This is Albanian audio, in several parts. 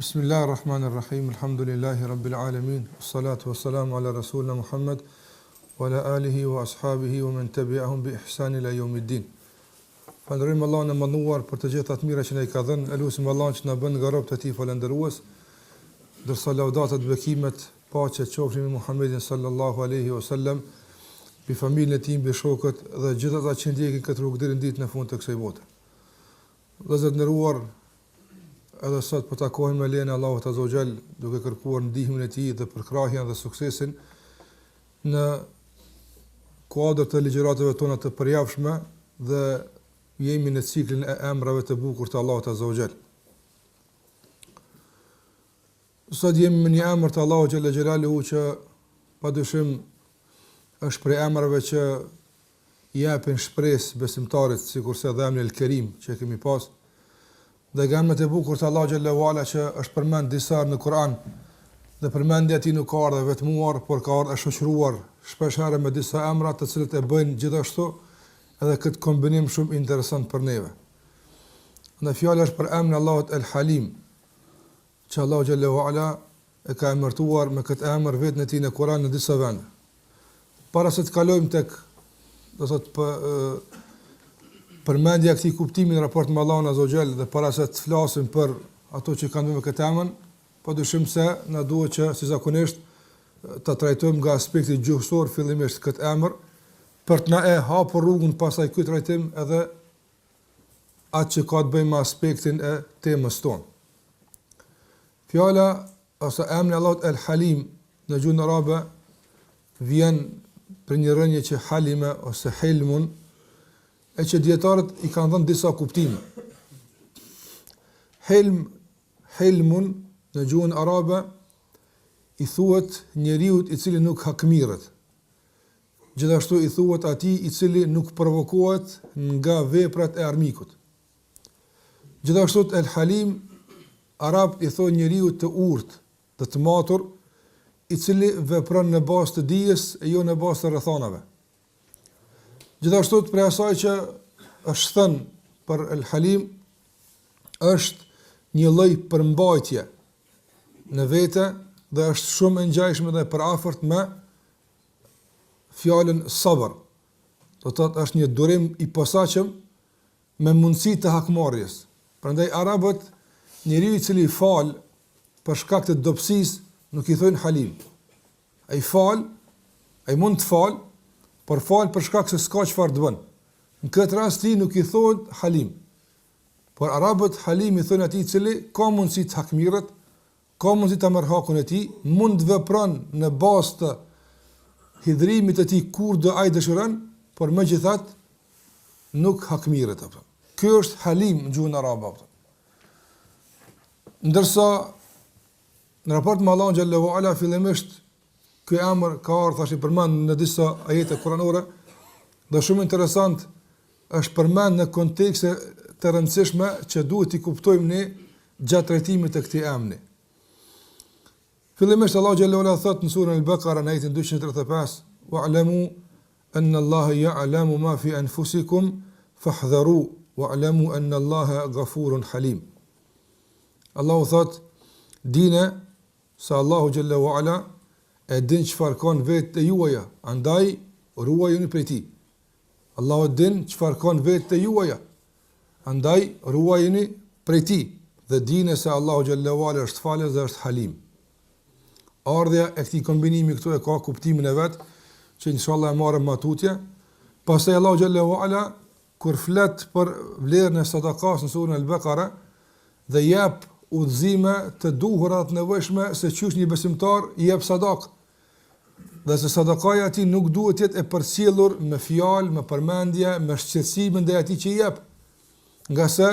Bismillahirrahmanirrahim. Alhamdulillahi rabbil alamin. Wassalatu wassalamu ala rasulina Muhammad wa ala alihi wa ashabihi wa man tabi'ahum bi ihsan ila yawmiddin. Falënderojmë Allahun e mënduar për të gjitha të mira që na i ka dhënë. Elusim Allahun që na bën nga robët e tij falëndërues. Dërsa laudatat, bekimet, paqja qofshin me Muhammedin sallallahu alaihi wasallam, bi familjen e tij, bi shokët dhe gjithë ata që ndjekin këtë rrugë deri në ditën e fundit të kësaj bote. Vëllezër të nderuar, edhe sot po takohemi me lejen e Allahut Azza wa Jall, duke kërkuar ndihmën e tij dhe përkrahjen dhe suksesin në kuadër të ligjëratave tona të përjavshme dhe jemi në ciklin e emrave të bukur të Allahut Azza wa Jall. Sot jemi me një emër të Allahut Jalla Jalaluhu që padyshim është prej emrave që japin shpresë besimtarit, sikurse dhe emri El Kerim që kemi pas. Dhe emrat e bukur të Allahu xhallahu ala që është përmend disa në Kur'an, dhe përmendja e tij nuk ka ardhur vetmuar, por ka ardhur e shoqëruar shpeshherë me disa emra të cilët e bëjnë gjithashtu edhe këtë kombinim shumë interesant për neve. Në fjalë është për emrin e Allahut El Halim, që Allahu xhallahu ala e ka emërtuar me këtë emër vetën e tij në Kur'an në disa vende. Para se të kalojmë tek, do thotë përmendja e këtij kuptimi në raport me Allahun Azza wa Jall dhe para se të flasim për ato që kanë me këtë emër, padyshim se na duhet që si zakonisht ta trajtojmë nga aspekti gjuhësor fillimisht këtë emër për të na e hapur rrugën pasaj ky trajtim edhe atë që ka të bëjë me aspektin e temës tonë. Fjala ose emri Allahut El Halim në gjuhën arabe vjen për një rënje që halime ose hilmun, e që djetarët i kanë dhënë disa kuptime. Hilmun në gjuhën arabe i thuhet njeriut i cili nuk hakmirët. Gjithashtu i thuhet atij i cili nuk provokohet nga veprat e armikut. Gjithashtu El Halim arabët i thonë njeriut të urtë dhe të matur, i cili vepron në bazë të dijes e jo në bazë të rrethanave. Gjithashtu prej asaj që është thënë për El Halim është një lloj përmbajtje në vete dhe është shumë e ngjashme dhe përafërt me fjalën sabër. Do të thotë është një durim i posaçëm me mundësi të hakmarrjes. Prandaj arabët njeriu i cili fal për shkak të dobësisë nuk i thonë Halim. Ai fal, ai mund të fal, por fal për shkak se s'ka çfarë të bën. Në këtë rast nuk i thonë Halim. Por arabët Halim i thonë atij i cili ka mundësi të hakmirët, ka mundësi ta marrë hakun e tij, mund të vepron në bazë të hidhrimit të tij kur do ai dëshiron, por megjithatë nuk hakmirët apo. Ky është Halim në gjuhën arabe. Ndërsa në raport me Allahun xhallahu ala fillimisht ky emër ka ardhur tash i përmend në disa ajete kuranore dhe shumë interesant është përmend në kontekste të rëndësishme që duhet t'i kuptojmë ne gjatë trajtimit të këtij emri. Fillimisht Allahu xhallahu ala thot në surën Al-Baqara në ajetin 235: "Wa'lamu anna Allaha ya'lamu ma fi anfusikum fahdharu wa'lamu anna Allaha ghafurun halim." Allahu thot, dini se Allahu xhallahu ala e din çfarë kanë vetë e juaja, andaj ruajuni prej tij. Allahu din çfarë kanë vetë e juaja, andaj ruajuni prej tij dhe dini se Allahu xhallahu ala është falës dhe është Halim. Ardha e këtij kombinimi këtu e ka kuptimin e vet, që inshallah e marrëm matutje. Pastaj Allahu xhallahu ala kur flet për vlerën e sadakas në surën Al-Baqara dhe jep udhëzime të duhura të nevojshme se çysh një besimtar i jep sadak. Dhe se sadakaja ati nuk duhet jetë e përcjellur me fjalë, me përmendje, me shqetësim ndaj atij që i jep. Nga se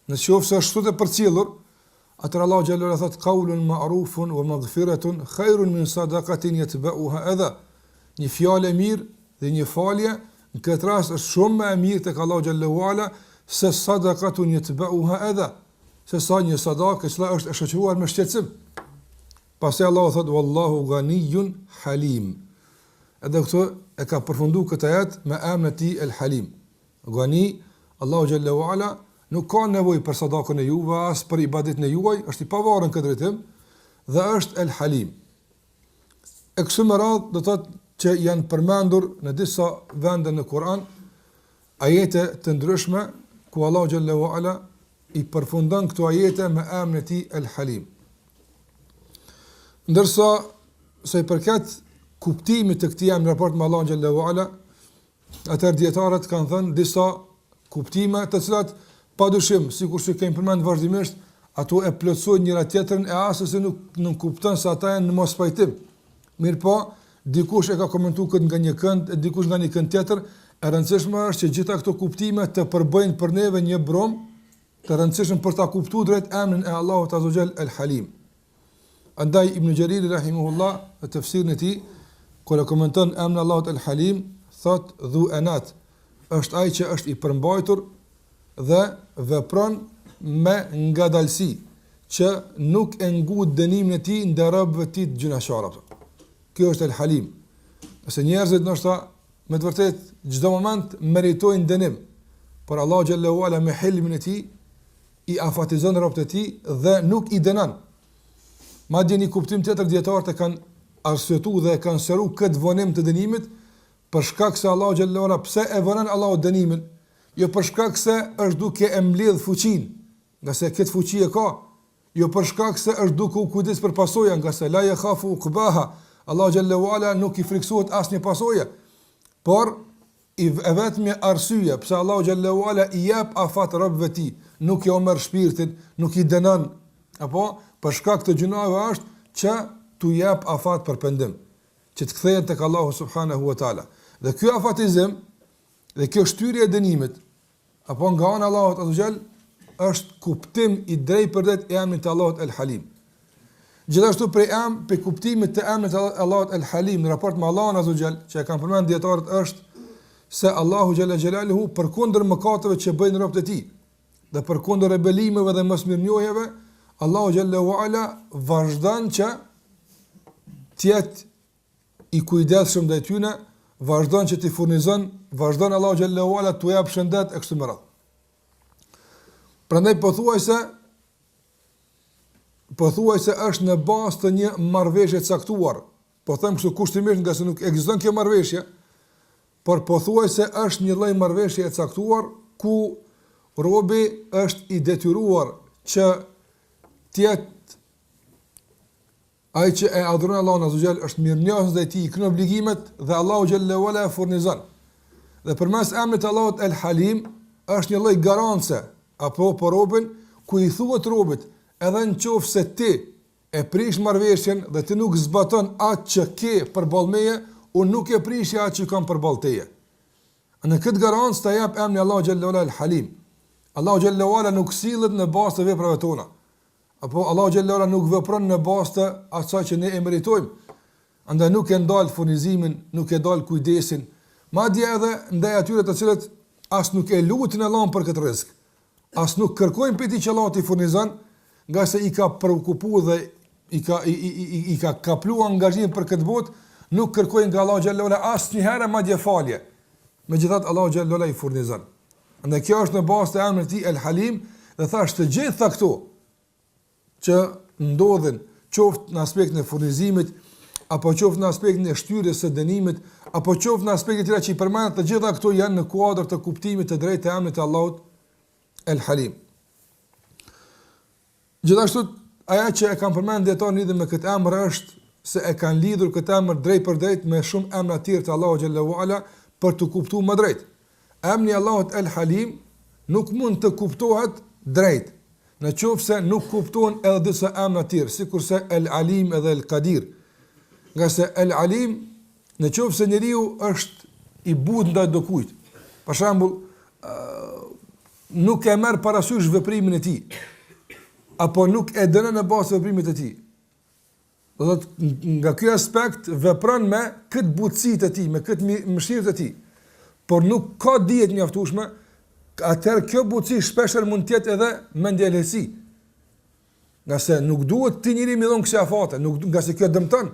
nëse është të përcjellur, atëherë Allahu xhallahu ala thot qaulun ma'rufun wa maghfiratun khairun min sadaqatin yatba'uha adha. Një fjalë e mirë dhe një falje në këtë rast është shumë më e mirë tek Allahu xhallahu ala se sadaqatun yatba'uha adha. Se sa një sadakë që është e shoqëruar me shqetësim. Pastaj Allahu thot wallahu ghaniyun halim. Edhe këtu e ka përfunduar këtë ajet me emrin e tij El Halim. Ghani, Allahu xhallahu ala nuk ka nevojë për sadakën e juve, as për ibadetin e juaj, është i pavarur në këtë drejtim dhe është El Halim. E kështu me radhë do të thotë që janë përmendur në disa vende në Kur'an ajete të ndryshme ku Allahu xhallahu ala i përfundon këto ajete me emrin e tij El Halim. Ndërsa sa i përket kuptimit të këtij emri në raport me Allahun xhallahu ala, atëherë dietarët kanë thënë disa kuptime të cilat padyshim, sikur që kemi përmendur vazhdimisht, ato e plotësojnë njëra tjetrën e asëse nuk kupton se ata janë në mos pajtim. Mirpo, dikush e ka komentuar këtë nga një kënd, dikush nga një kënd tjetër, e rëndësishme është që gjitha këto kuptime të përbëjnë për neve një brom të rëndësishëm për ta kuptuar drejt emrin e Allahut Azza wa Jall El Halim. Andaj Ibn Jarir rahimahullah në tafsirin e tij, kur e komenton emrin e Allahut El Halim, thot dhu anat, është ai që është i përmbajtur dhe vepron me ngadalësi, që nuk e ngut dënimin e tij ndaj robëve të tij të gjunaqarë. Kjo është El Halim. Nëse njerëzit ndoshta me të vërtetë çdo moment meritojnë dënim, por Allahu xhallahu ala me hilmin e tij i afatizon robët e tij dhe nuk i dënon. Madje një kuptim tjetër dietarët e kanë arsyetuar dhe e kanë shëruar këtë vonim të dënimit për shkak se Allahu xhallahu ala pse e vonon Allahu dënimin, jo për shkak se është duke e mbledh fuqinë, nga se këtë fuqi e ka, jo për shkak se është duke u kujdes për pasoja, nga se la yakhafu uqbaha, Allahu xhallahu ala nuk i friksohet asnjë pasoje, por e vetmi arsye pse Allahu xhallahu ala i jep afat robëve të tij, nuk i merr shpirtin, nuk i dënon, apo për shkak të gjunave është që tu jep afat për pendim, që të kthehen tek Allahu subhanahu wa taala. Dhe ky afatizëm dhe kjo shtyrje e dënimit apo nga ana e Allahut azza xal është kuptim i drejtë për drejt e emrit të Allahut El Halim. Gjithashtu për kuptimit të emrit të Allahut El Halim në raport me Allahun azza xal, që e kanë përmendur dietarët, është se Allahu xhalla xhelaluhu përkundër mëkateve që bëjnë robët e tij dhe përkundër rebelimeve dhe mosmirnjohjeve, Allahu xhallahu ala vazhdon që të jetë i kujdesshëm ndaj tyre, vazhdon që t'i furnizon, vazhdon Allahu xhallahu ala t'u jap shëndet e kështu me radhë. Prandaj pothuajse është në bazë të një marrëveshje të caktuar. Po them kështu kushtimisht nga se nuk ekziston kjo marrëveshje, por pothuajse është një lloj marrëveshje e caktuar ku robi është i detyruar që të jetë ai që e adhuron Allahun azza xal është mirënjohës ndaj tij, ka obligimet dhe Allahu xhallahu ala furnizon. Dhe përmes emrit Allahut El Halim është një lloj garance apo për robën ku i thuhet robit, edhe nëse ti e prish marrëveshjen dhe ti nuk zbaton atë që ke përballë meje, unë nuk e prish atë që kam përballë teje. Në këtë garancë ta jap emri Allahu xhallahu ala El Halim. Allahu xhallahu ala nuk sillet në bazë të veprave tona. Apo Allahu xhallahu ala nuk vepron në bazë të asaj që ne e meritojmë. Andaj nuk e ndal furnizimin, nuk e ndal kujdesin, madje edhe ndaj atyre të cilët as nuk e lutin Allahun për këtë rrezik. As nuk kërkojnë prej tij që Allahu t'i furnizon, nga se i ka shqetësuar dhe i ka kapluar angazhimin për këtë botë, nuk kërkojnë nga Allahu xhallahu ala asnjëherë madje falje. Megjithatë Allahu xhallahu ala i furnizon. Andaj kjo është në bazë të emrit të tij El Halim, dhe thash të gjitha këto që ndodhin qoftë në aspektin e furnizimit, apo qoftë në aspektin e shtyrjes së dënimit, apo qoftë në aspekte tjera që i përmend, të gjitha këto janë në kuadër të kuptimit të drejtë të emrit të Allahut El Halim. Gjithashtu ajo që e kanë përmendur dietarët lidhur me këtë emër është se e kanë lidhur këtë emër drejt për drejt me shumë emra të tjerë të Allahut xhallahu ala për të kuptuar më drejt. Emri Allahut El Halim nuk mund të kuptohet drejt, në qoftë se nuk kuptohen edhe disa emra të tjerë, sikurse El Alim edhe El Qadir. Nga se El Alim, në qoftë se njeriu është i butë ndaj dokujt, për shembull, nuk e merr parasysh veprimin e tij, apo nuk e dënon në bazë të veprimit të tij. Do thotë nga ky aspekt vepron me këtë butësi të tij, me këtë mëshirë të tij, por nuk ka dije të mjaftueshme, atëherë kjo butësi shpeshherë mund të jetë edhe mendje lehtësi. Nga se nuk duhet ti njëri mi dhon kësaj afate, nuk nga se kjo dëmton.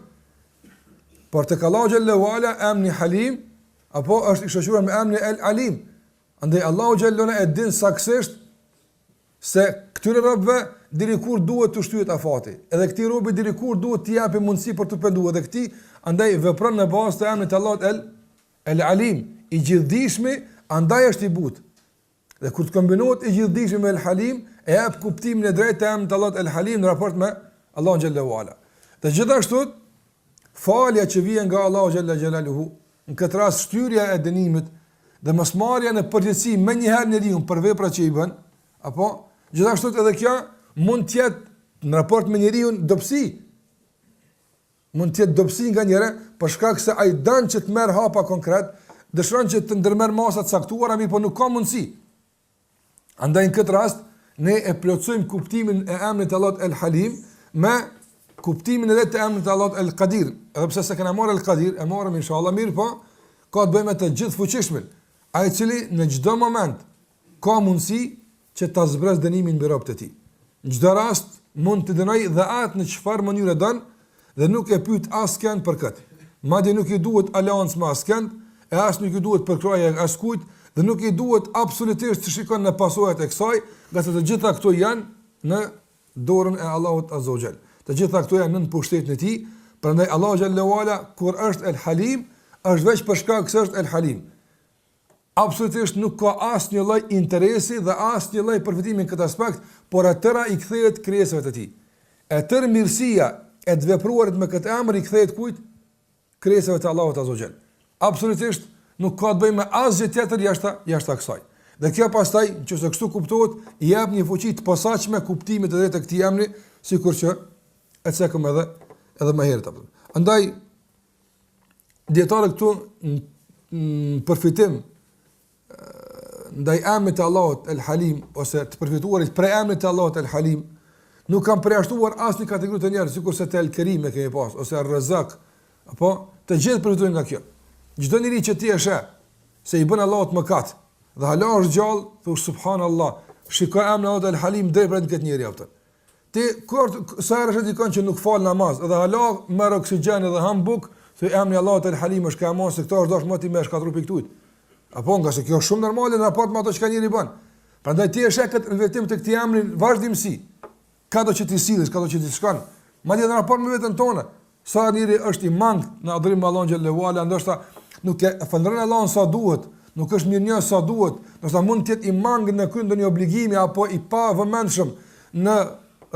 Por tek Allahu xhallahu ala emri Halim apo është i shoqëruar me emrin El Alim. Andaj Allahu xhallahu ala e din saktësisht se këtyre robëve deri kur duhet të shtyhet afati. Edhe këtij robi deri kur duhet t'i japë mundësi për të penduar dhe këtij andaj vepron në bazë të emrit të Allahut El-Alim, i gjithdijshmi, andaj është i butë. Dhe kur të kombinohet i gjithdijshmi me El-Halim, e jap kuptimin e drejtë të emrit të Allahut El-Halim në raport me Allahun xhallahu ala. Dhe gjithashtu falja që vjen nga Allahu xhalla xhelaluhu, në këtë rast shtyrja e dënimit dhe mosmarrja në përgjithësi më një herë njeriu për veprat që i bën, apo gjithashtu edhe kjo mund të jetë në raport me njeriu dobësi. Mund të jetë dobësi nga njëra për shkak se ai don që të merr hapa konkret, dëshiron që të ndërmerr masa të caktuara, mirë po nuk ka mundësi. Andaj në këtë rast ne e plotësojmë kuptimin e emrit të Allahut El-Halim me kuptimin edhe të emrit të Allahut El-Qadir. Edhe pse se kena marrë El-Qadir, e marrëm inshallah, mirë po ka të bëjmë me të gjithë fuqishmin, ai i cili në çdo moment ka mundësi që ta zbres dënimin mbi robët e tij. Në çdo rast mund të dënoj dhe atë në çfarë mënyre don dhe nuk e pyet askën për këtë. Madje nuk i duhet aleancë me askën, e as nuk i duhet përkraje askujt dhe nuk i duhet absolutisht të shikon në pasojat e kësaj, nga se të gjitha këto janë në dorën e Allahut Azza wa Jall. Të gjitha këto janë në pushtetin e tij, prandaj Allahu xhallahu ala kur është El-Halim, është veç për shkak se është El-Halim. Absolutisht nuk ka asnjë lloj interesi dhe asnjë lloj përfitimi në këtë aspekt, por atëra i kthehet krijesave të tij. E tërë mirësia e të vepruarit me këtë emër i kthehet kujt? Krijesave të Allahut Azza wa Jall. Absolutisht nuk ka të bëjë me asgjë tjetër jashtë kësaj. Dhe kjo pastaj, nëse kështu kuptohet, i jap një fuqi të posaçme kuptimit të drejtë të këtij emri, sikur që e cekëm edhe më herët apo. Andaj dietarë këtu në përfitim ndaj emrit të Allahut El-Halim ose të përfituarit prej emrit të Allahut El-Halim, nuk kanë përjashtuar asnjë kategori të njerëzve, sikur se te El-Kerim e kemi pas ose Ar-Razzaq, apo të gjithë përfitojnë nga kjo. Çdo njeri që ti e sheh se i bën Allahut mëkat dhe hala është gjallë, thuaj subhanallahu, shikoj emrin Allahut El-Halim drejt për këtë njeri aftë. Ti kur sa herë dikon që nuk fal namaz dhe hala merr oksigjen dhe ham buk, thuaj emri Allahut El-Halim është kamo se këto është dosh më ti më shkatru pikë tut. Apo nga se kjo është shumë normale në raport me ato që njeriu bën. Prandaj ti e sheh këtë vërtetim të këtij emri vazhdimsi. Ka do që ti sillesh, ka do që ti shkon. Madje në raport me veten tonë, sa njeri është i mangët në adhurim me Allahun xhallahu ala, ndoshta nuk e falëron Allahun sa duhet, nuk është mirënjohës sa duhet, ndoshta mund të jetë i mangët në krye ndonjë obligimi apo i pa vëmendshëm në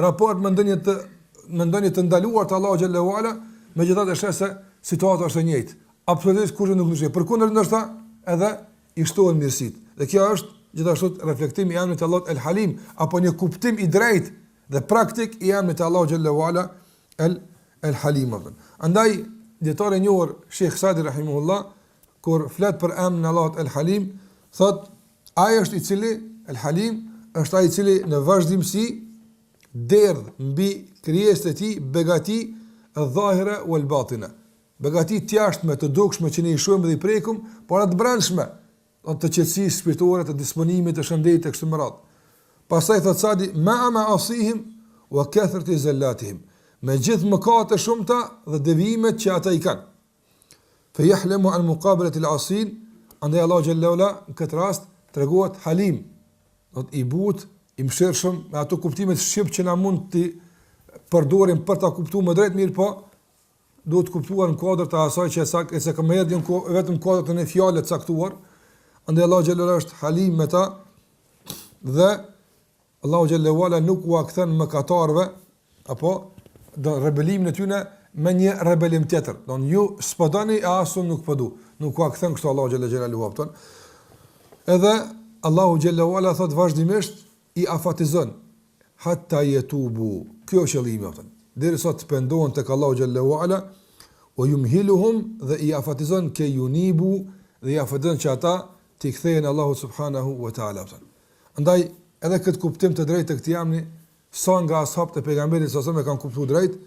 raport me ndonjë të ndaluar të Allahut xhallahu ala, megjithatë është se situata është e njëjtë. Absolutisht kurrë nuk ndryshon. Përkundër ndoshta edhe i shtohen mirësitë. Dhe kjo është gjithashtu reflektimi i emrit të Allahut El-Halim apo një kuptim i drejtë dhe praktik i emrit të Allahut xhallahu ala El-Halim. Andaj dietore e njohur Sheikh Sadi rahimahullah kur flet për emrin e Allahut El-Halim, thot ai është i cili El-Halim është ai i cili në vazhdimsi derdh mbi krijesat e tij begati e-dhahira wal-batina. Begati të jashtme, të dukshme që ne i shohim dhe i prekum, por atë brendshme, të qetësisë shpirtore, të disponimit, të shëndetit e kështu me radhë. Pastaj thot Sadi, ma asihim wa kathrati zallatihim, me gjithë mëkate shumëta dhe devijimet që ata i kanë. Fa yahlamu an muqabalati al-asin, andaj Allah xhallahu ala në këtë rast tregohet Halim, do të i but, i mëshirshëm me ato kuptimet shqip që na mund të përdorim për ta kuptuar më drejt, mirë po duhet kuptuar në kuadër të asaj që e se kam hedhur vetëm kuadër të një fjale të caktuar. Andaj Allahu xhallahu ala është Halim me ta dhe Allahu xhallahu ala nuk u kthen mëkatarëve apo do rebelimin e tyre me një rebelim tjetër. Do ju spodani e asun nuk po du. Nuk u kthen kështu Allahu xhallahu ala. Edhe Allahu xhallahu ala thot vazhdimisht i afatizon hatta yatubu. Kjo është qëllimi atë. Derisa të pendohen tek Allahu xhallahu ala, o yumhiluhum dhe i afatizon ke yunibu dhe i afatizon që ata të kthehen Allahu subhanahu wa taala. Andaj edhe këtë kuptim të drejtë të këtij emri sa nga ashabët e pejgamberit sa më kanë kuptuar drejt,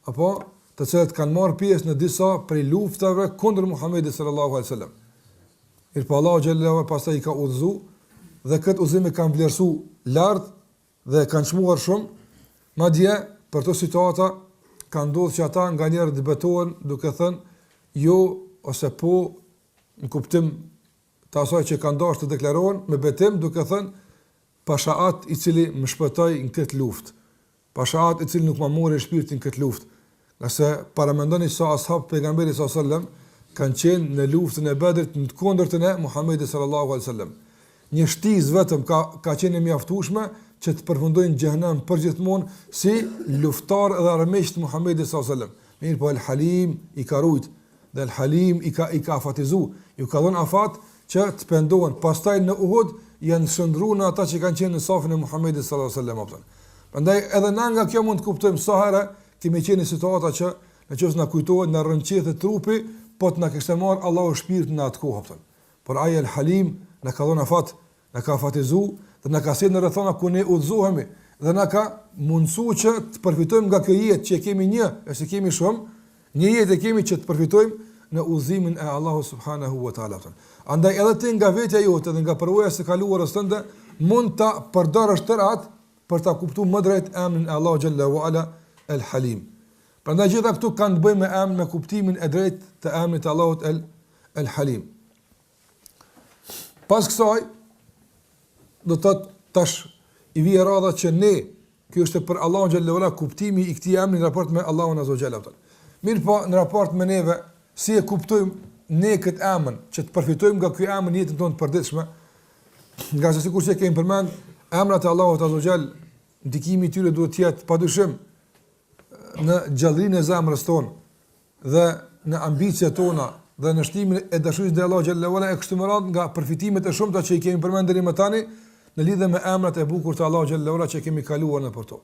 apo të cilët kanë marrë pjesë në disa prej luftave kundër Muhamedit sallallahu alaihi wasallam. Mirpo Allahu xhallahu ala pastaj i ka udhëzuar dhe këtë udhëzim e kanë vlerësuar lart dhe kanë çmuar shumë, madje për të situata kanë ndodhur që ata nga njerë debatohen duke thënë jo ose po në kuptim të asaj që kanë dashur të deklarohen me betim duke thënë pashaat i cili më shpëtoi në këtë luftë. Pashaat i cili nuk më mori shpirtin këtë luftë. Nëse paramendoni sa ashab pejgamberit sallallahu alajhi wasallam kanë qenë në luftën e Bedrit në të kundërtën e Muhamedit sallallahu alajhi wasallam. Një shtizë vetëm ka qenë mjaftueshme që të përfundojnë xhehenam përgjithmonë si luftar dhe armiq të Muhamedit sallallahu alajhi wasallam. Mirë po el-Halim i ka rujt dhe el-Halim i ka afatizu, ju ka dhënë afat që të pendohen. Pastaj në Uhud janë shndruar në ata që kanë qenë në safin e Muhamedit sallallahu alajhi wasallam. Prandaj edhe na nga kjo mund të kuptojmë sa herë kemi qenë në situata që nëse na kujtohet na rënqethet trupi, po të na kishte marr Allahu shpirtin në atë kohë. Por ai el-Halim na ka dhënë afat, na ka afatizu dhe na ka sjellë në rrethana ku ne udhëzohemi dhe na ka mundsuar që të përfitojmë nga kjo jetë që kemi ose kemi shumë, një jetë kemi që të përfitojmë në udhëzimin e Allahut subhanahu wa taala. Andaj edhe ti nga vetja jote dhe nga përvoja e kaluarës tënde mund ta përdorësh tërë atë për ta kuptuar më drejt emrin e Allahu xhalla wa ala el-Halim. Prandaj gjitha këtu kanë të bëjnë me emrin, me kuptimin e drejtë të emrit të Allahut el-Halim. Pas kësaj do të tash i vjen radha që ne, kjo është për Allahun xhalla wa ala kuptimi i këtij emri në raport me Allahun azza wa jalla. Mirë po në raport me neve, si e kuptojmë ne këtë emër, që të përfitojmë nga ky emër në jetën tonë të përditshme, nga se sikur që kemi përmend, emrat e Allahut azza wa jalla, ndikimi i tyre duhet të jetë padyshim në gjallërinë e zemrës tonë dhe në ambiciet tona dhe në shtimin e dashurisë ndaj Allahut xhalla wala e kështu me radhë nga përfitimet e shumta që i kemi përmendur deri më tani në lidhje me emrat e bukur të Allahut xhalla wala që kemi kaluar nëpër to.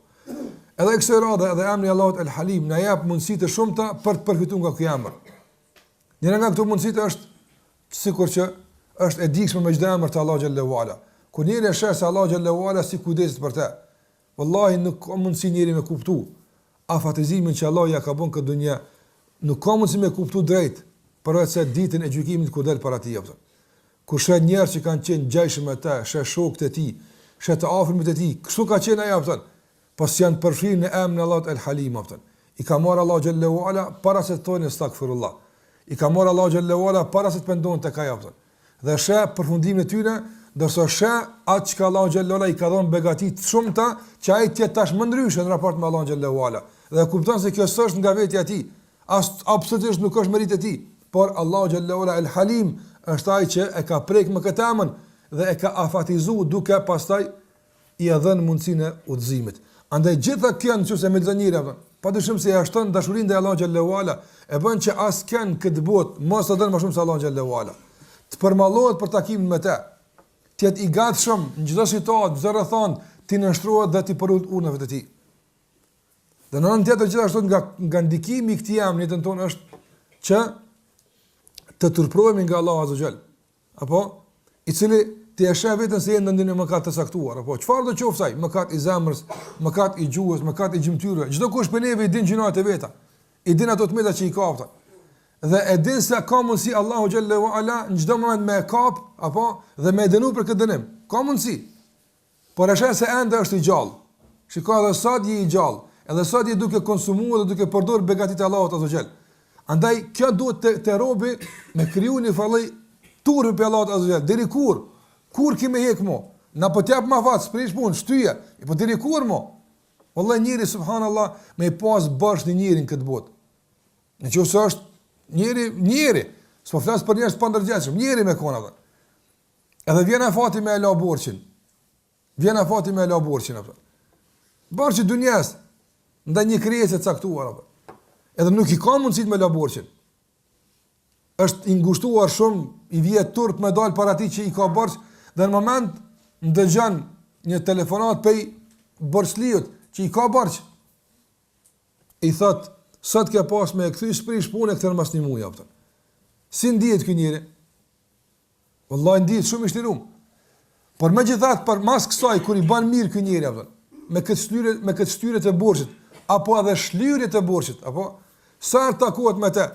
Edhe kësaj radhe edhe emri i Allahut el-Halim na jep mundësi të shumta për të përfituar nga ky emër. Njëra nga këto mundësi është sikur që është e dikshme me çdo emër të Allahut xhalla wala. Kur njëri e sheh se Allahu xhalla wala si kujdeset për të, wallahi nuk ka mundësi njëri me kuptu afatizimin që Allah ja ka bën këtë dunjë, nuk ka mundësi me kuptu drejt përveç se ditën e gjykimit kur del para tij. Kur sheh njerëz që kanë qenë ngjajshëm me të, sheh shokët e tij, sheh të afërmit e tij, kështu ka qenë ai afton. Pas janë përfshirë në emrin e Allahut el-Halim afton. I ka marrë Allahu xhallahu ala para se të thonë astaghfirullah. I ka marrë Allahu xhallahu ala para se të pendohen tek ai afton. Dhe sheh përfundimin e tyre, dorso sheh atë që Allahu xhallahu ala i ka dhënë begati të shumta që ai të tash më ndryshe në raport me Allahun xhallahu ala. Dhe kupton se kjo s'është nga vetja e tij, absolutisht nuk është merit e tij, por Allahu xhallahu ala el-Halim është ai që e ka prek me këtë emër dhe e ka afatizuar duke pastaj i dhënë mundësinë e udhëzimit. Andaj gjitha kjo nëse me zanjëra, padyshim se ja shton dashurinë ndaj Allahut xhallahu ala, e bën që askën këtë botë mos të dënë më shumë se Allahu xhallahu ala. Të përmallohet për takimin me të. Të jetë i gatshëm në çdo situatë, çdo rrethon, ti nënshtrohet dhe ti përut urnave të tij. Dhe në anën tjetër gjithashtu nga ndikimi i këtij emri në jetën tonë është që të turprohemi nga Allahu azza xal. Apo i cili ti e sheh vetën se jeni në mëkat të saktuar, apo çfarë do qoftë ai, mëkat i zemrës, mëkat i gjuhës, mëkat i gjymtyrës, çdo kush për neve i din gjinat e veta. I din ato të mëta që i kapta. Dhe e din se ka mundsi Allahu xhallahu ala në çdo moment me kap, apo dhe me dënu për këtë dënim. Ka mundsi. Por e sheh se ende është i gjallë. Shikoj edhe sot je i gjallë. Edhe sot je duke konsumuar dhe duke përdorur begatitë e Allahut azza xal. Andaj kjo duhet të robi me kriju një fallë turp pe Allahut azza xal. Deri kur? Kur kime hek mo? Na po t'jap ma fat, sprish punë, shtyje. E po deri kur mo? Wallahi njëri subhanallahu me pas bash në njërin këtë botë. Nëse është njëri, s'po flas për njerëz pa ndërgjegjshëm, njëri me kona. Edhe vjen afati me la borxhin. Apo. Borxhi dunjas ndaj një krijesë të caktuar apo. Edhe nuk i ka mundësi me la borxhin. Është i ngushtuar shumë, i vjet turp me dal para atij që i ka borxh dhe në moment ndëgjon një telefonat pej borxhliut që i ka borxh. I thot, sot ke pas me kthy sprish punë këtë mas një muaj apo. Si ndihet ky njeri? Wallahi ndihet shumë i shtirum. Por megjithatë për mas kësaj kur i bën mirë ky njeri apo me këtë shtyre të borxhit apo edhe shlyrje të borxhit apo sa takohet me të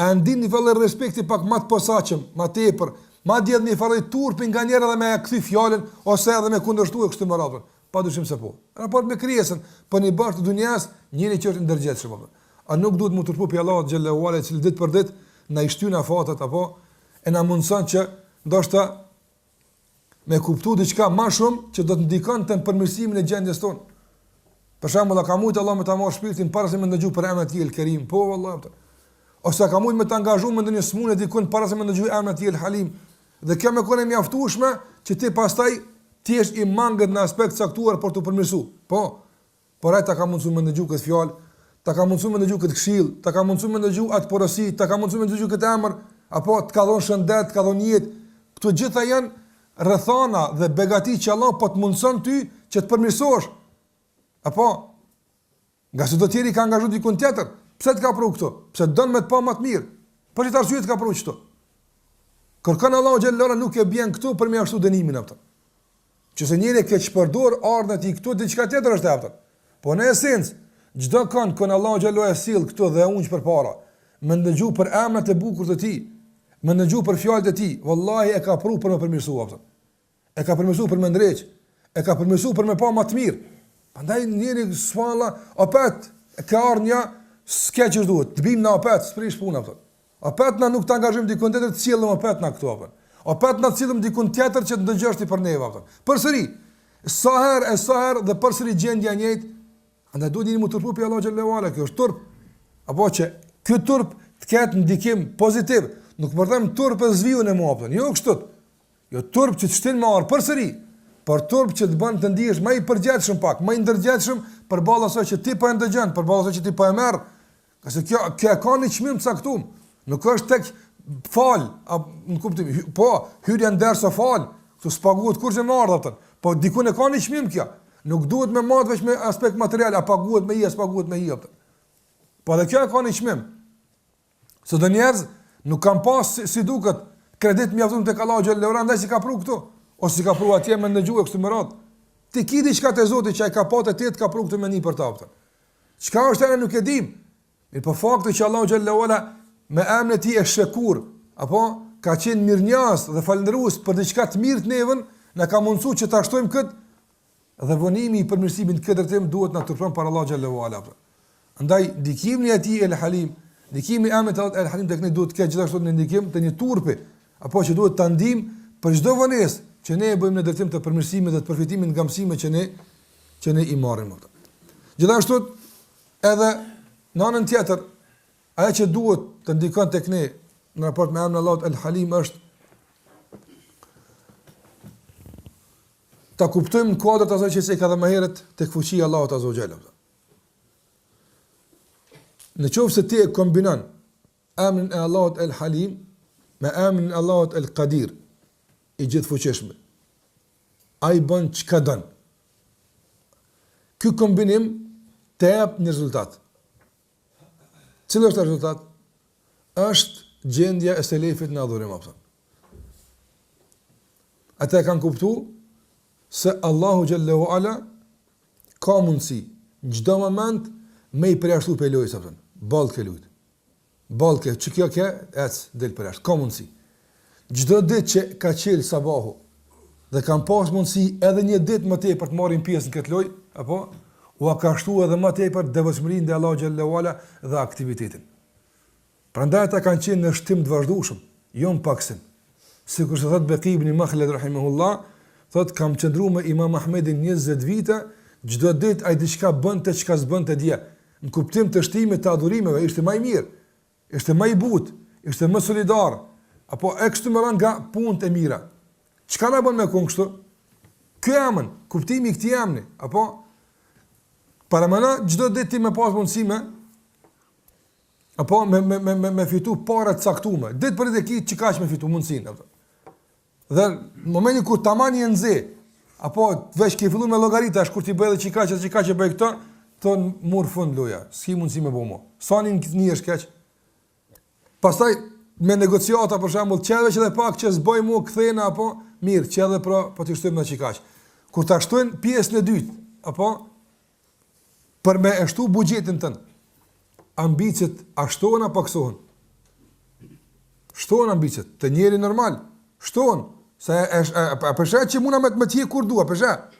a ndin një fallë respekti pak më të posaçëm, më tepër, madje edhe një fallë turpi nga njëra dhe me kthy fjalën ose edhe me kundërshtuar kështu më radhën. Padyshim se po. Raport me krijesën, po në bash të dunjas, njëri që është ndërgjegjshëm apo. A nuk duhet më turpopi Allahu xhallahu ala që ditë për ditë na i shtyn afatat apo e na mundson që ndoshta me kuptu diçka më shumë që do të ndikon të përmirësimin e gjendjes tonë. Për shembull, a ka mujt Allah me ta marrë shpirtin para se me ndëgju për emrin e tij El Kerim? Po vallahi. Ose ka mujt me ta angazhu me ndonjë smunë dikun para se me ndëgju emrin e tij El Halim. Dhe kjo më kone mjaftueshme që ti pastaj ti jesh i mangët në aspekt caktuar për të përmirësuar. Po. Por ai ta ka mundsuar me ndëgju këtë fjalë, ta ka mundsuar me ndëgju këtë këshill, ta ka mundsuar me ndëgju atë porosi, ta ka mundsuar me ndëgju këtë emër, apo të ka dhënë shëndet, të ka dhënë jetë. Këto gjitha janë rrethana dhe begati që Allah po të mundson ty që të përmirësohesh. Apo nga çdo tjetër ka angazhuar dikun tjetër. Pse të ka pru këto? Pse don me të pa më të mirë? Për çfarë arsye të ka pru këto? Kërkon Allahu xhallahu nuk e bën këtu për me ashtu dënimin aftë. Qëse njëri ke çpërdor ardhën e tij këtu diçka tjetër është aftë. Po në esencë, çdo kënd që Allahu xhallahu e sill këtu dhe unj përpara, më ndëgju për emrat e bukur të tij, më ndëgju për fjalët e tij, vallahi e ka pru për më përmirësuar aftë. E ka përmirësuar për më ndreq, e ka përmirësuar për më pa më të mirë. Prandaj njëri swalla opet ka ardhja skeç duhet, të bim në opet, sprish puna aftë. Opet na nuk të angazhojmë dikun tjetër të cilëm opet na këtu aftë. Opet na cilëm dikun tjetër që të ndëgjosh ti për neve aftë. Përsëri, sa herë dhe përsëri gjendja e njëjtë. Andaj duhet një më turpu për Allah xhallahu ala, kjo është turp. Apo që ky turp të ketë ndikim pozitiv, nuk përdhem turp e zviun e mua, jo kështu. Jo turp që të shtin më arë përsëri, por turp që të bën të ndihesh më i përgjithshëm pak, më i ndërgjithshëm përballë asaj që ti po e ndëgjon, përballë asaj që ti po e merr. Qase kjo ka një çmim të caktuar. Nuk është tek fal, në kuptim, po hyrja ndersa fal, tu spaguhet kurrë më ardh atë. Po diku ne ka një çmim kjo. Nuk duhet me marrë veç me aspekt material, a paguhet me i, as paguhet me i. Po dhe kjo e ka një çmim. Së do njerëz nuk kanë pas si duket kredit mjaftuar tek Allahu xhallahu ala, ndaj si ka pru këtu, ose si ka pru atje me ndëgjuar kështu më radh. Ti ki diçka te Zoti që ai ka patë ti ka pru këtu me një për ta. Çka është ajo nuk e dim. Mirë, po fakti që Allahu xhallahu ala me emrin e tij e Shekur, apo ka qenë mirënjohës dhe falëndërues për diçka të mirë të nevën, na ka mundsuar që ta shtojmë këtë. Dhe vonimi i përmirësimit këtë drejtim duhet na turpron para Allah xhallahu ala. Andaj ndikimi i tij El Halim, ndikimi i emrit El Halim tek ne duhet të ketë gjithashtu një ndikim të një turpi, apo që duhet ta ndim për çdo vonesë që ne e bëjmë në drejtim të përmirësimit dhe të përfitimit nga mësimet që ne i marrim. Gjithashtu edhe në anën tjetër, ajo që duhet të ndikon tek ne në raport me emrin Allah El Halim është ta kuptojmë kuadrat asaj që se ka dhe më herët tek fuqia e Allahut azza wa jalla. Në qoftë se ti e kombinon emrin e Allahut El Halim me emrin e Allahut El Qadir, i gjithfuqishëm, ai bën çka don. Ky kombinim të jap një rezultat. Cili është rezultat? Është gjendja e selefit në adhurim apo. Ata kanë kuptuar se Allahu xhallahu ala ka mundësi në çdo moment me i përjashtu pe lojës apo. Ballkë lut. Ballkë që kjo ke ec del përjashtë. Ka mundësi. Çdo ditë që ka qel sabahu dhe kanë pas mundësi edhe një ditë më tepër të marrin pjesë në këtë lojë, apo u ka shtuar edhe më tepër devotshmërinë te Allahu xhallahu ala dhe aktivitetin. Prandaj ata kanë qenë në shtim të vazhdueshëm, jo në paksim. Sikur se thot Baqi ibn Makhlad rahimahullah, thot kam qëndruar me Imam Ahmedin 20 vite, çdo ditë ai diçka bënte çka s'bënte dje. Në kuptim të shtimit të adhurimeve ishte më i mirë, ishte më i butë, ishte më solidar, apo ekstremal nga punët e mira. Çka na bën me kështu? Ky emën, kuptimi i këtij emri, apo para mëna çdo ditë ti më pas mundësi apo me fitu para të caktuar. Ditë për ditë që kaq me fitu mundsinë. Dhe në momentin kur tamam je nxe, apo veç ke filluar me llogaritash kur ti bëj edhe çikaç e bëj këto, ton mur fund loja. S'ki mundsi me bëu më. Sanin një është kaq. Pastaj me negociata për shembull, çedhe që edhe pak që s'bëj më kthena apo mirë, çedhe po ti shtojmë me çikaç. Kur ta shtojnë pjesën e dytë, apo për me e shtu buxhetin tënd. Ambicet a shtohen apo kësohen? Shtohen ambicet, të njeri normal, shtohen, se a përshet që muna me të tje kur dua, përshet.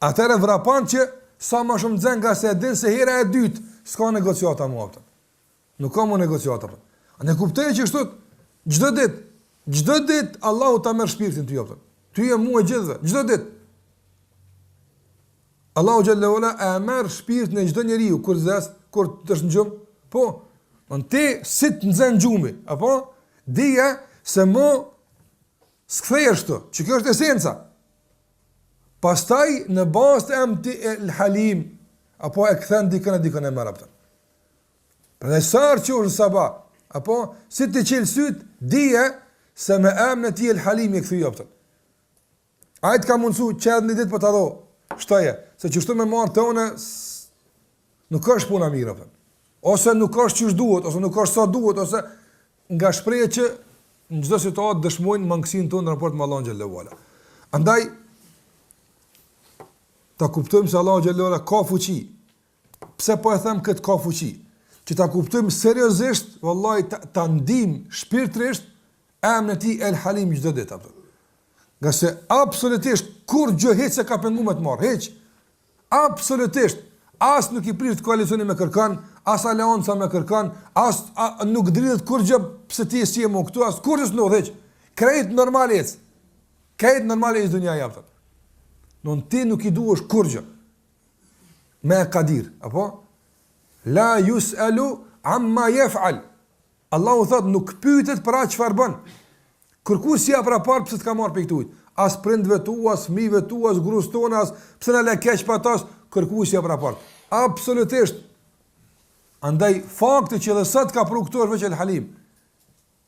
Atëre vrapan që sa ma shumë dzen nga se din se hera e dytë, s'ka negociata mu apëtën. Nuk ka mu negociata apëtën. A ne kuptej që kështot, gjdo dit, Allahu ta merë shpirtin të jopëtën. Ty e mua gjithve, çdo ditë. Allahu xhallahu ala e merr shpirtin e çdo njeriu kur zas, kur të është në gjumë. Po, ti si të nxën gjumi, apo dije se mo s'kthehesh këtu, që kjo është esenca. Pastaj në bazë të emti el Halim, apo e kthen dikën e merr atë. Prandaj sa që është sabah, apo si të qel syt, dije se me emrin e tij el Halim e kthyj atë. Ai të ka mundsu çerdh një ditë po ta do. Shtoje, se çështo me marr tonë nuk është puna mirë apo. Ose nuk është ç'është duhet, ose nuk është sa duhet, ose nga shprehja që në çdo situatë dëshmojnë mangësinë tonë në raport me Allahun xhallahu ala. Andaj ta kuptojmë se Allahu xhallahu ala ka fuqi. Pse po e them këtë ka fuqi? Që ta kuptojmë seriozisht, vallahi ta ndim shpirtërisht emrin e tij El Halim çdo ditë apo. Nga se absolutisht kur gjë hiç se ka penguar të marr, hiç. Absolutisht as nuk i prish koalicioni me kërkan, as aleanca me kërkan, as nuk dridhet kur gjë pse ti si e mo këtu, as kur s'no hiç. Krejt normalisht. Krejt normalisht dunia jaftë. Non ti nuk i duhesh kur gjë. Me qadir, apo? La yusalu amma yaf'al. Allahu thot nuk pyetet për atë çfarë bën. Kërkues si pra parë pse të ka marrë pe këtu. As prindve tu, as fëmijëve tu, as gruas tona, as pse na le keq pa tas, kërkues si pra parë. Absolutisht. Andaj fakti që edhe sot ka pru këtu është veç El Halim.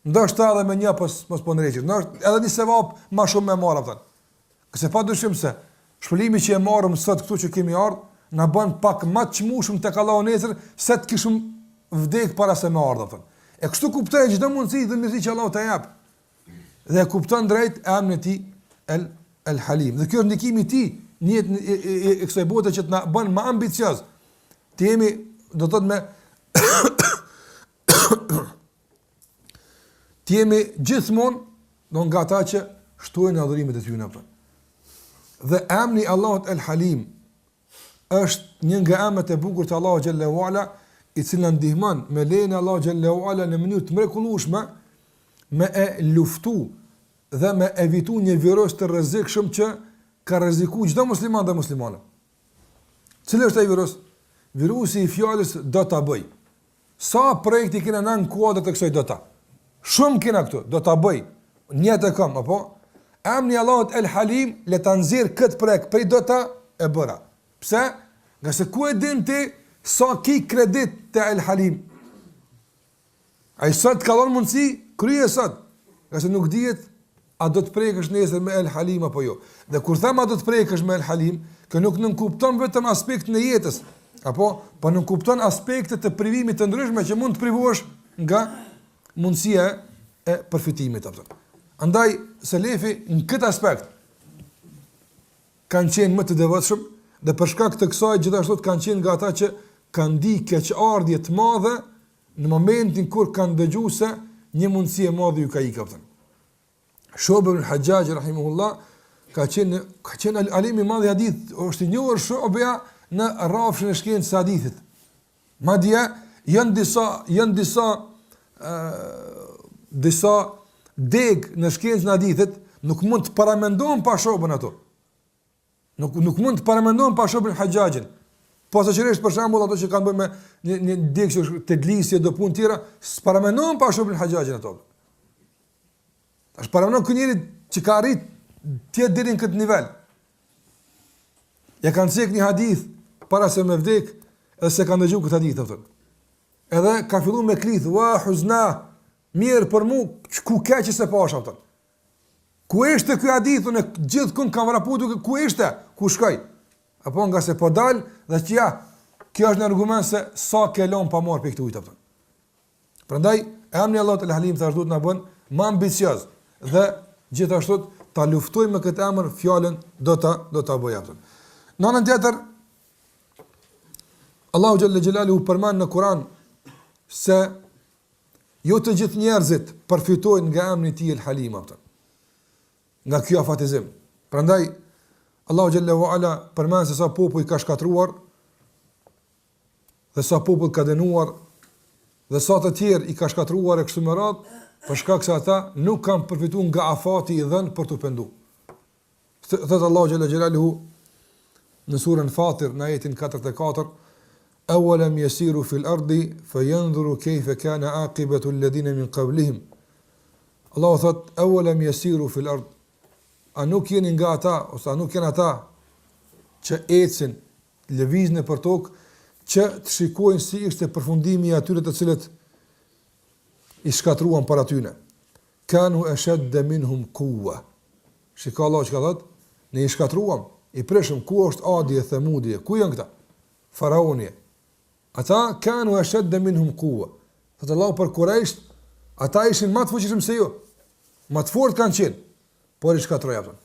Ndoshta edhe me një mos po ndreqet. Ndoshta edhe një sevap më shumë me marr atë. Qëse pa dyshim se shpëlimi që e marrëm sot këtu që kemi ardhur na bën pak më të çmueshëm tek Allahu nesër se të kishim vdek para se më ardhë atë. E kështu kuptoj çdo mundësi dhe mirësi që Allahu ta jap. Dhe kupton drejt emrin e tij El Halim. Dhe kjo është ndikimi i tij në jetën e kësaj bote që të na bën më ambicioz. Të jemi, do të thotë me të jemi gjithmonë do nga ata që shtojnë adhurimet e tyre apo. Dhe emri i Allahut El Halim është një nga emrat e bukur të Allahut xhallahu ala, i cili ndihmon me lejen e Allahut xhallahu ala në mënyrë të mrekullueshme me e luftu dhe me evitu një virus të rrezikshëm që ka rrezikuar çdo musliman dhe muslimane. Cili është ai virus? Virusi i fjalës do ta bëj. Sa projekti kena në kuadër të kësaj do ta. Shumë kena këtu, do ta bëj. Një të kam, apo? Emri i Allahut El Halim le ta nxjerr këtë projekt prej do ta e bëra. Pse? Nga se ku e din ti sa ki kredit të El Halim? A i sot ka dhënë mundësi, kryje sot. Nga se nuk dihet a do të prekësh nesër me El Halim apo jo. Dhe kur them a do të prekësh me El Halim, kë nuk nënkupton vetëm aspektin e jetës, apo po nënkupton aspekte të privimit të ndryshme që mund të privosh nga mundësia e përfitimit apo. Andaj selefi në këtë aspekt kanë qenë më të devotshëm dhe për shkak të kësaj gjithashtu kanë qenë nga ata që kanë ndi keqardhje të madhe në momentin kur kanë dëgjuar se një mundësi e madhe ju ka ikë. Shu'b ibn al-Hajjaj rahimahullah ka qenë alim i madh i hadith, është i njohur Shu'bja në rrafshin e shkencës së hadithit. Madje janë disa deg në shkencën e hadithit nuk mund të paramendojnë pa Shu'bën ato. Nuk mund të paramendojnë pa Shu'b ibn al-Hajjajin. Posaçërisht për shembull ato që kanë bërë me një deg që tedlisje do punë tjera, paramendojnë pa Shu'b ibn al-Hajjajin ato. Tash paramendon ky njeri që ka arrit të deri në këtë nivel. Ja kanë thënë një hadith para se me vdek, edhe se kanë dëgjuar këtë hadith atë. Edhe ka filluar me klith, wa huzna, mirë për mua, ku keq se pash atë. Ku ishte ky hadith, unë gjithkund kam raportu ku ishte, ku shkoj. Apo nga se po dal dhe që ja, kjo është një argument se sa ke lënë pa marr pe këtë ujë atë. Prandaj emri Allahut El Halim thash duhet na bën më ambicioz dhe gjithashtu ta luftojmë me këtë emër fjalën do ta bëj atë. Në anën tjetër Allahu xhalla xhelalu përmend në Kur'an se jo të gjithë njerëzit përfitojnë nga emri i tij El Halim atë. Nga kjo afatizim. Prandaj Allahu xhallahu ala përmend se sa popull ka shkatruar dhe sa popull ka dënuar dhe sa të tjerë i ka shkatruar e kështu me radhë, për shkak se ata nuk kanë përfituar nga afati i dhënë për të penduar. Thot Allahu xhalla xhelaluhu në surën Fatir në ajetin 44, awalam yasiru fil ardi fayanzuru kayfa kana aqibatu alladhina min qablihim. Allahu thot awalam yasiru fil ard, a nuk jeni nga ata ose a nuk janë ata që ecën, lëvizën për tokë, që të shikojnë si ishte përfundimi i atyre të cilët i shkatruan para tyre. Kanu ashadda minhum quwwa. Shikoj Allah çka thot, ne i shkatruam, i preshëm, ku është Adi e Thamudi, ku janë këta? Faraoni. Ata kanu ashadda minhum quwwa. Thot Allah për Kurajsh, ata ishin më të fuqishëm se ju. Më të fortë kanë qenë, por i shkatrojnë.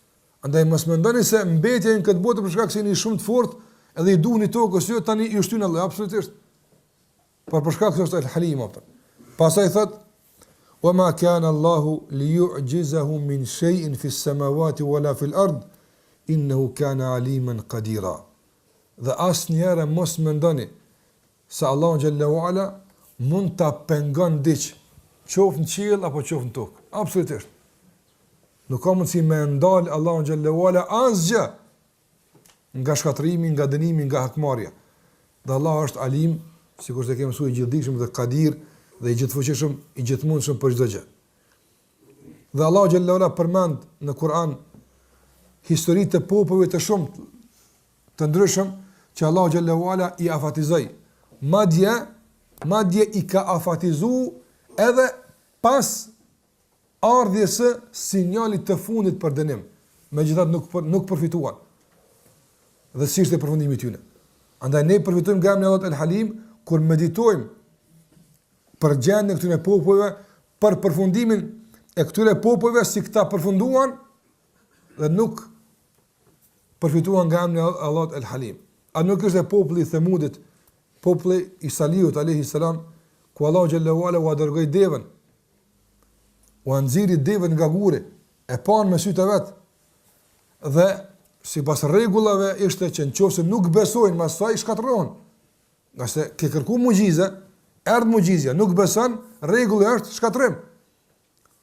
Andaj mos mendoni se mbetja në këtë botë për shkak se jeni shumë të fortë, edhe i duhni tokës, jo tani ju shtyn Allah, absolutisht. Por për shkak se është el-Halim atë. Pastaj thot: "Wa ma kana Allahu liyu'jizahu min shay'in fi as-samawati wala fi al-ard, innahu kana aliman qadira." Dhe asnjëherë mos mendoni se Allahu xhallahu ala mund ta pengon diç, qoftë në qiell apo qoftë në tokë. Absolutisht. Nuk ka mundësi me ndal Allahu xhallahu ala asgjë nga shkatrimi, nga dënimi, nga hakmarrja. Dhe Allah është alim, sikur se kemi mësuar i gjithdijshëm dhe qadir dhe i gjithfuqishëm, i gjithmundshëm për çdo gjë. Dhe Allahu xhallahu ala përmend në Kur'an histori të popujve të shumt të ndryshëm që Allahu xhallahu ala i afatizoi. Madje i ka afatizu edhe pas ardhjes së sinjalit të fundit për dënim. Megjithatë nuk përfituan. Dhe si ishte përfundimi i tyre. Andaj ne përfitojmë nga emri Allahut El-Halim kur meditojmë për gjendjen e këtyre popujve, për përfundimin e këtyre popujve si këta përfunduan dhe nuk përfituan nga emri Allahut El-Halim. A nuk është populli i Thamudit, populli i Salihut alayhi salam, ku Allahu xhallahu ala u dërgoi devën, u nxirri devën nga guri, e pan me sytë vet. Dhe sipas rregullave ishte që nëse nuk besojnë më saj shkatërrohen. Nga se ke kërku mugjizë, erdh mugjizja, nuk beson, rregulli është shkatrim.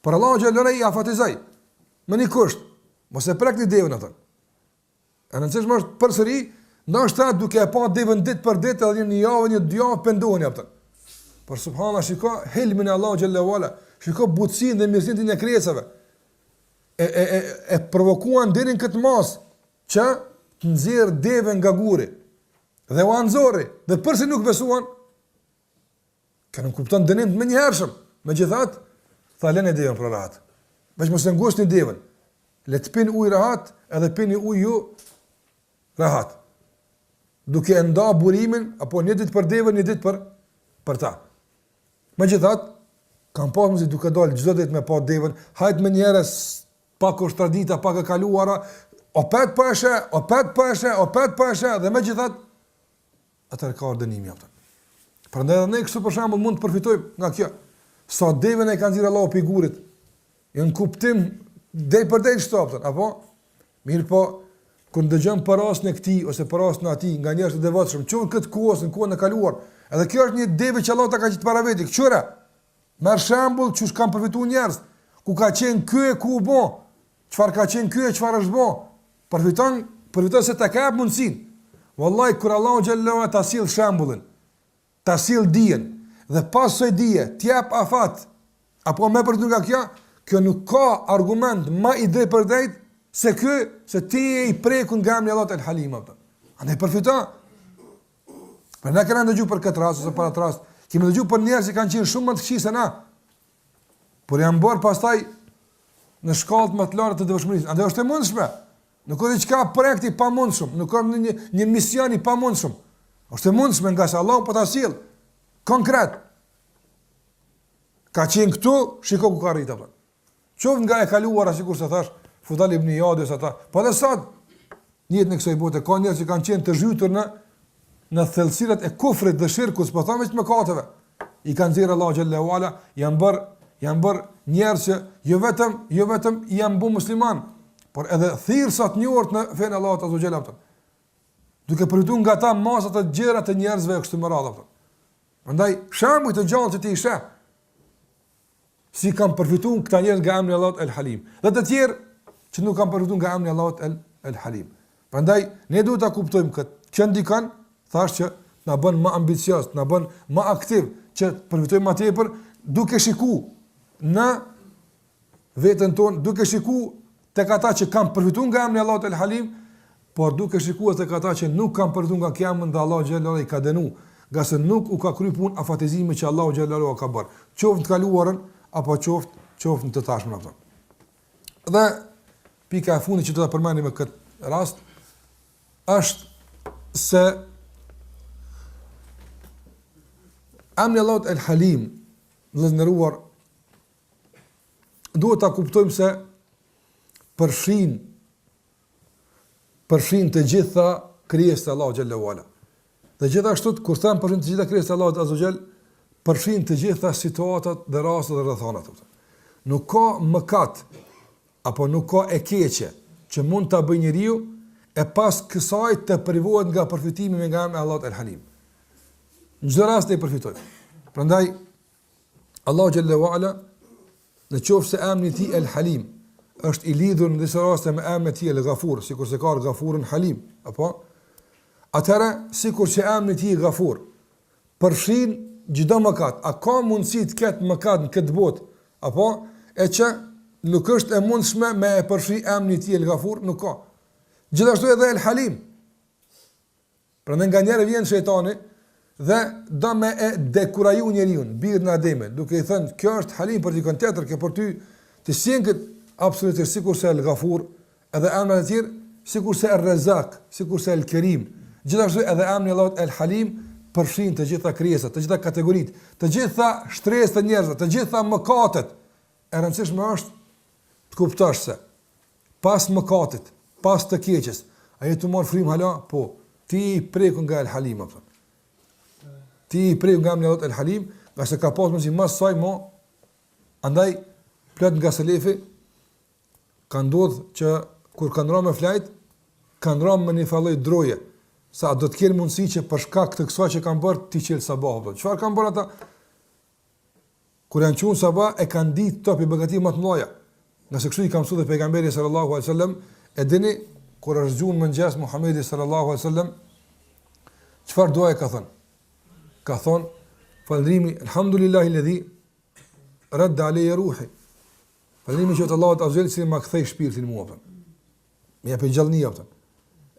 Por Allahu xhallahu ala i afatizoi. Me një kusht, mos e prekni devën atë. E nëse është përsëri, ndoshta duke e pa devën ditë për ditë edhe një javë, një dy javë pendoheni atë. Por subhanallahu shiko hilmin e Allahu xhallahu ala, shiko butësinë dhe mirësinë e krijesave. E provokuan deri në këtë mas që të nxjerr devën nga guri. Dhe u anzori, dhe përse nuk besuan, kanë kupton dënim më njëhershëm. Megjithatë, tha lënë devën për rahat. Veç mos e ngusni devën. Le të pinë ujë rahat, edhe pini ujë ju rahat. Duke e nda burimin, apo një ditë për devën, një ditë për ta. Megjithatë, kam pasur mundësi duke dalë çdo ditë me pa devën, hajt më njëherë pak është tradita, pak e kaluara, opet po eshe, dhe megjithatë atëherë ka dënimi atë. Prandaj edhe ne kështu për shembull mund të përfitojmë nga kjo. Sa devën e ka nxjerrë Allahu pe gurit, në kuptim deri për deri shtoptën, apo mirë po kur dëgjon për rastin e këtij ose për rastin e atij nga njerëz të devotshëm, çon këtë kohë në kohën e kaluar. Edhe kjo është një devë që Allah ta ka gjetë para vetë. Qëra? Merr shembull çu kanë përfituar njerëz, ku ka qenë ky e ku u bë. Çfarë ka qenë ky e çfarë është bë? Përfiton se ta ka mundsinë. Wallahi kur Allahu xhallahu ta sill shembullin, ta sill dijen dhe pas së dije të jap afat apo më përdo nga kjo nuk ka argument më i drejtë për drejt se ky, se ti i prekun nga emri Allahut El-Halim atë. Andaj përfiton. Për na kanë dëgjuar për këtë rast ose për atë rast, kemi dëgjuar për njerëz që kanë qenë shumë më të këqij se na. Por janë bërë pastaj në shkallë më të lartë të devotshmërisë. Andaj është e mundshme. Nuk ka diçka projekti pa mundshëm, nuk ka një mision i pa mundshëm. Është e mundshme nga se Allah po ta sill konkret. Ka qenë këtu, shiko ku ka arritur atë. Qoftë nga e kaluara, sikur se thash, Fudal ibn Iyadis ata. Po dhe sot njëtë në kësaj bote ka njerëz që kanë qenë të zhytur në thellësirat e kufrit dhe shirkut, po thamë të mëkateve. I kanë nxjerrë Allahu xhallahu ala, janë bërë njerëz që jo vetëm janë bu musliman, por edhe thirrsat njohur në fen Allahut azza xhallahu. Duke përfituar nga ata masa të gjëra të njerëzve kështu më radhë. Prandaj shembuj të gjallë që ti i sheh si kanë përfituar këta njerëz nga emri Allahut El-Halim. Dhe të tjerë që nuk kanë përfituar nga emri Allahut El Halim. Prandaj ne duhet ta kuptojmë këtë që ndikan, thash që na bën më ambicioz, na bën më aktiv që përfitojmë më tepër duke shikuar në veten tonë, duke shikuar tek ata që kanë përfituar nga emri Allahut El Halim, por duke shikuar tek ata që nuk kanë përfituar nga kjo emër, Allahu xhallahu i ka dënuar, nga se nuk u ka kryer punë afatizime që Allahu xhallahu ka bërë, qoftë të kaluarën apo qoftë në të tashmen ato. Dhe pika e fundit që do ta përmendim në këtë rast është se emri Allahut El Halim, vëllezëruar, duhet ta kuptojmë se përfshin të gjitha krijesat e Allahut xhallahu ala. Dhe gjithashtu kur them përfshin të gjitha krijesat e Allahut azza xhall, përfshin të gjitha situatat dhe rastet dhe rrethonat. Nuk ka mëkat apo nuk ka e keqe që mund ta bëjë njeriu e pas kësaj të privohet nga përfitimi nga emri Allahut El Halim. Në çdo rast e përfitoj. Prandaj Allahu xhallahu ala, në qoftë se emri i tij El Halim është i lidhur në disa raste me emrin e tij El Ghafur, sikur se ka Ghafurun Halim, apo atëra sikur që emri i tij Ghafur përfshin çdo mëkat. A ka mundësi të ketë mëkat në këtë botë, apo e që nuk është e mundshme me e përfshi emrin e tij El Ghafur? Nuk ka. Gjithashtu edhe El Halim. Prandaj nganjëherë vjen shejtani dhe do me e dekuraju njeriu, birën e Ademit, duke i thënë kjo është Halim për dikon tjetër, kjo për ty të sjellët absolutisht sikur se El Ghafur, edhe emrat e tjerë sikur se El Razak, sikur se El Kerim. Gjithashtu edhe emri Allahut El Halim përfshin të gjitha krijesat, të gjitha kategoritë, të gjitha shtresat e njerëzve, të gjitha mëkatet. E rëndësishme është të kuptosh se pas mëkatit, pas të keqes, a je të marr frym hala? Po, ti i preku nga El Halim apo? Ti i preku nga emri Allahut El Halim, nga se ka pasur si mas saj mo, andaj plot nga selefi ka ndodhur që kur kanë rënë me flajt, kanë rënë me një falloj droje. Sa do të kenë mundësi që për shkak të kësaj që kanë bërë ti qel sabah. Çfarë kanë bërë ata? Kur janë qenë sabah e kanë ditë topi begati më të mëdha. Nëse kështu i ka mësuar pejgamberi sallallahu alaihi wasallam, e dini kur është gjuhën mëngjes Muhamedi sallallahu alaihi wasallam, çfarë dua e ka thënë? Ka thonë falëndrimi alhamdulillahi alladhi radda alayya ruhi. Falëndrimi që Allahu azza wa jalla më kthei shpirtin mua. Më jep gjallëni atë.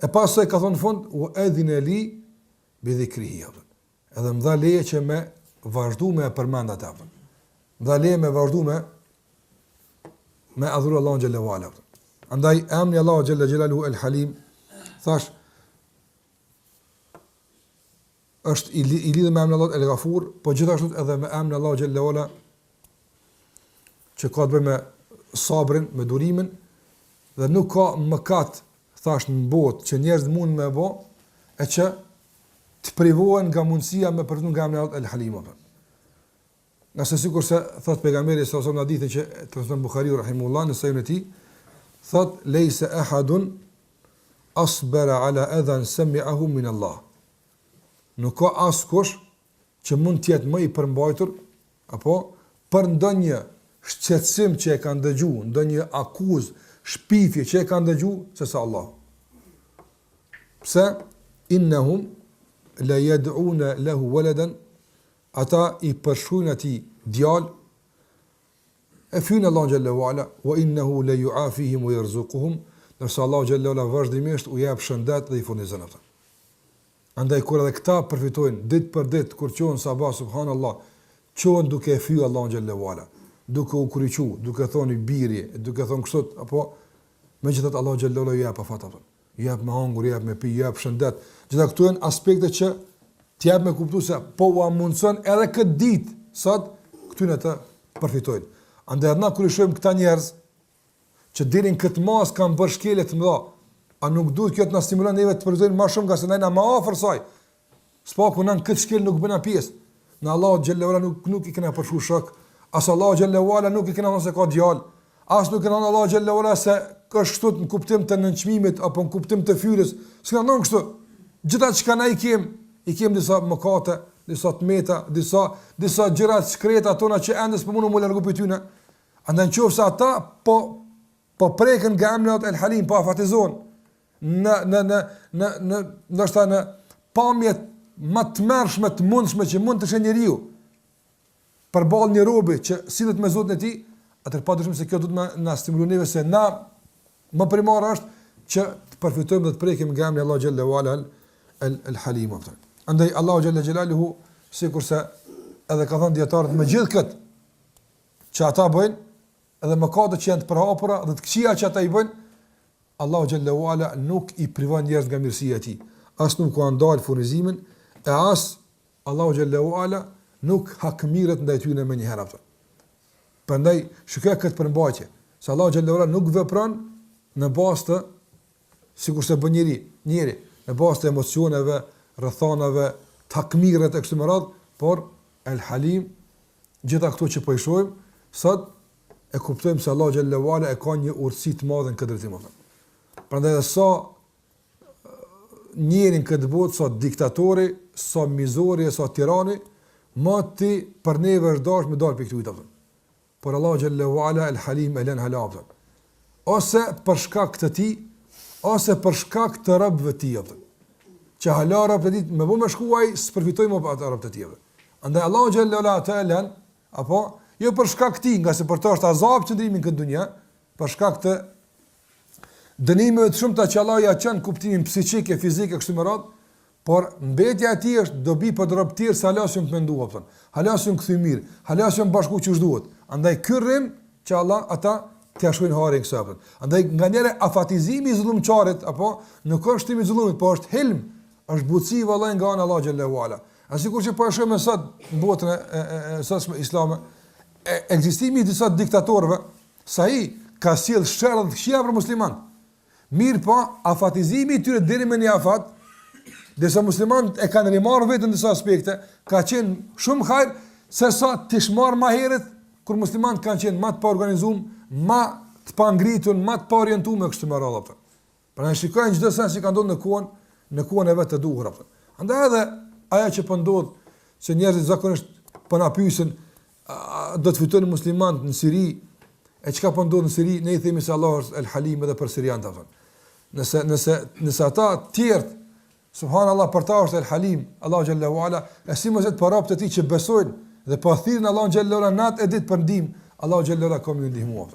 E pasaj ka thonë në fund, u edhin e li, bi dhikrihi, edhe më dha leje që me vazhdu me e përmenda të apën. Më dha leje me vazhdu me adhuru Allahun Gjallahu Ala. Andaj, emni Allahu Gjallahu El Halim, thash, është i lidhë me emni Allahu El Ghafur, po gjithashtu edhe me emni Allahu Gjallahu Ala, që ka të bëj me sabrin, me durimin, dhe nuk ka mëkat thash në botë që njerëz mund me bë, e që të privohen nga mundësia me përfitu nga emri Allahut El Halim. Nëse sikur se thot pejgamberi sallallahu alaihi wasallam në hadithin që transmeton Buhariu rahimahullah në sahihun e tij, thot leysa ahadun asbara ala adhan sami'ahu min Allah. Nuk ka askush që mund të jetë më i përmbajtur apo për ndonjë shqetësim që e kanë dëgjuar, ndonjë akuzë, shpifje që e kanë dëgjuar se sa Allah. Pse innahum la yad'una lahu waladan, ata i përshkruajnë atij djalë, e fynë Allah xhallahu ala, wa innahu la yu'afihim wa yarzuquhum, ndërsa Allah xhallahu ala vazhdimisht u jep shëndet dhe i furnizon ata. Andaj kur edhe këta përfitojnë ditë për ditë kur qohen sabah subhanallahu, qohen duke e fyer Allah xhallahu ala, duke u kryqu, duke thonë biri, duke thonë kështu, apo megjithatë Allah xhallahu ala ju jep afat atë. Ju jep me hangur, ju jep me pi, ju jep shëndet. Gjitha këto janë aspekte që t'jap me kuptu se po u mundson edhe këtë ditë sot këtyn të përfitojnë. Andaj na kur i shohim këta njerëz që deri në këtë mas kanë bërë shkelje të mëdha, a nuk duhet kjo të na stimulon neve të përfitojmë më shumë nga se na më afër saj. Spaku në këtë shkel nuk bëna pjesë. Në Allahu xhallahu ala nuk i kena përshu shok, as Allahu xhallahu ala nuk i kena thënë se ka djalë, as nuk i kena thënë Allahu xhallahu ala se ka kështu në kuptim të nënçmimit apo në kuptim të fyrës. S'ka ndonjë kështu. Gjithatë çka na i kem disa mëkate, disa tmeta, disa gjëra të shkreta tona që ende s'po mundu më largu prej tyne. Andaj nëse ata po preken nga emri El Halim, po afatizon, ndoshta në pamjet më të mërshme të mundshme që mund të shë njeriu përballë një robi që sillet me Zotin e tij, atëherë padyshim se kjo do të na stimulojë neve se na më primare është që të përfitojmë dhe të prekim nga emri Allahu xhallahu ala el-Halim. Andaj Allahu xhallahu xhelaluhu sikurse edhe ka thënë dietarët me gjithë këtë që ata bëjnë, edhe mëkatet që janë të përhapura dhe të këqija që ata i bëjnë, Allahu xhallahu ala nuk i privon njerëz nga mirësia e tij. As nuk ka ndal furnizimin, e as Allahu xhallahu ala nuk hakmiret ndaj tyre më një herë aftë. Prandaj shikoj këtë përmbajtje, se Allahu xhallahu ala nuk vepron në bazë të sikurse bën njëri, në bazë të emocioneve, rrethonave, takmirët e kështu me radhë, por El Halim, gjitha këto që po i shohim sot e kuptojmë se Allahu xhallahu ala e ka një urtësi të madhe në këtë drejtim. Prandaj sa njërin këtë botë, sa diktatori, sa mizori, sa tirani, ma ti për neve është dash me dalë për këtë ujtë. Por Allahu xhallahu ala El Halim e len hala. Ose për shkak të ti, ose për shkak të robëve të tij. Që hala robët e tij me bëmë shkuaj s'përfitojmë atë robët e tij. Andaj Allahu xhallahu ala të len, apo jo për shkak të tij, nga se për të është azab qëndrimi në këtë dunja, për shkak të dënimeve të shumta që Allah ja çon kuptimin psiqik e fizik e kështu me radhë, por mbetja e tij është dobi për rob të tjerë sa lasun të menduan. Halasun kthy mirë, halasun bashku çu duhet. Andaj ky rrim që Allah ata t'ia shojnë harin kësaj. Andaj nganjëre afatizimi i zullumçarit apo nuk është i zullumit, por është hilm, është butësi vallai nga ana Allah xhallahu ala. Asikur që po e shohim sot në botën e sotshme islame, ekzistimi i disa diktatorëve, sa i ka sjell sherrë të këqija për muslimanët. Mirë po, afatizimi i tyre deri me një afat, desa muslimanët e kanë rimarrë vetën në disa aspekte, ka qenë shumë hajër se sa të shmarë ma herët, kur muslimanët kanë qenë ma të pa organizuar, ma të pa ngritur, ma të pa orientuar me kështu me radhë. Pra ne shikojmë çdo sens që ka ndodhur në kohën e vet të duhur. Andaj edhe ajo që po ndodh, se njerëzit zakonisht po na pyesin, do të fitojnë muslimanët në Siri, e çka po ndodh në Siri, ne i themi se Allah është El Halim edhe për sirianët. Nëse ata të tjerë, subhanallahu, për ta është El Halim, Allahu xhallahu ala, e si mos e të paraptë ti që besojnë dhe po thirrin Allahu xhallahu ala natë e ditë për ndihmë, Allahu xhallahu ala ka më ndihmuar.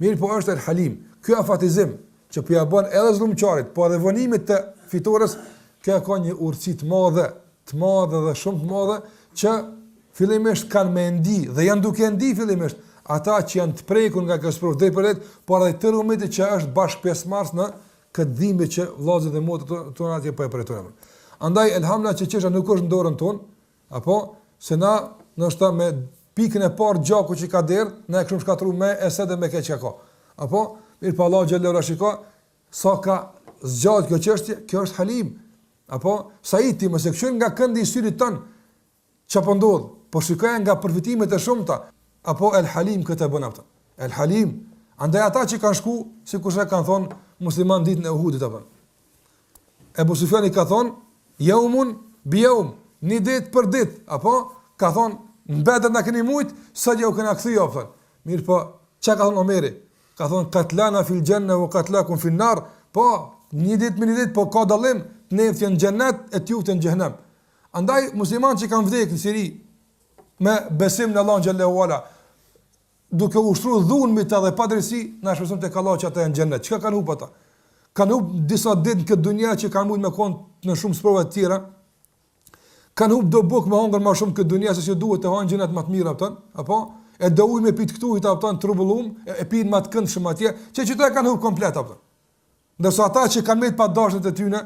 Mirë po është El Halim, ky afatizim që po ja bën edhe zullumçarit, po edhe vonimit të fitores, kjo ka një urtësi të madhe dhe shumë të madhe që fillimisht kanë me ndi dhe janë duke ndi fillimisht ata që janë të prekur nga kjo sprovë drejt për drejt, por edhe tërë ummeti që është bashkë pjesëmarrës në këtë dhimbje që vllazët dhe motrat tona atje po e përjetojnë. Andaj elhamdullah që çështja nuk është në dorën tonë, apo se na ndoshta me pikën e parë gjaku që ka derë, ne e kemi shkatruar me ese dhe me keq ka. Apo mirë pa Allahu xhallahu shiko sa ka zgjat kjo çështje, kjo është Halim. Apo sa i ti mos e kshin nga këndi i syrit ton çapo ndodh, po shikoj nga përfitimet e shumta, apo El Halim këtë bën ata. El Halim, andaj ata që kanë shku, sikur se kanë thonë musliman ditën e Uhudit apo. Ebu Sufjani ka thonë yaumun bi yaum, një ditë për ditë, apo ka thonë mbetet na keni mujt, sa gjë u kena kthy apo. Mirë po, çka ka thonë Omeri? Ka thonë qatlana fil janna wa qatlakum fil nar. Po, një ditë me një ditë, po ka dallim, ne jemi në xhennet e ti jeni në xhenem. Andaj muslimanë që kanë vdekur në Siri me besim në Allah xhallahu ala, duke ushtruar dhunën ta dhe padrejsi, na shpresojmë tek Allah që ata janë në xhennet. Çka kanë humbur ata? Kanë humbur disa ditë në këtë dunja që kanë mujt me kon në shumë sprova të tjera. Kanë humbur do buk me hongër më shumë këtë dunja se si duhet të hanë xhenet më të mira apo? Apo e do ujë me pit këtu i tapton trubullum, e pin më të këndshëm atje, që çdo e kanë humbur komplet apo. Ndërsa ata që kanë me pa dashjet e tyre,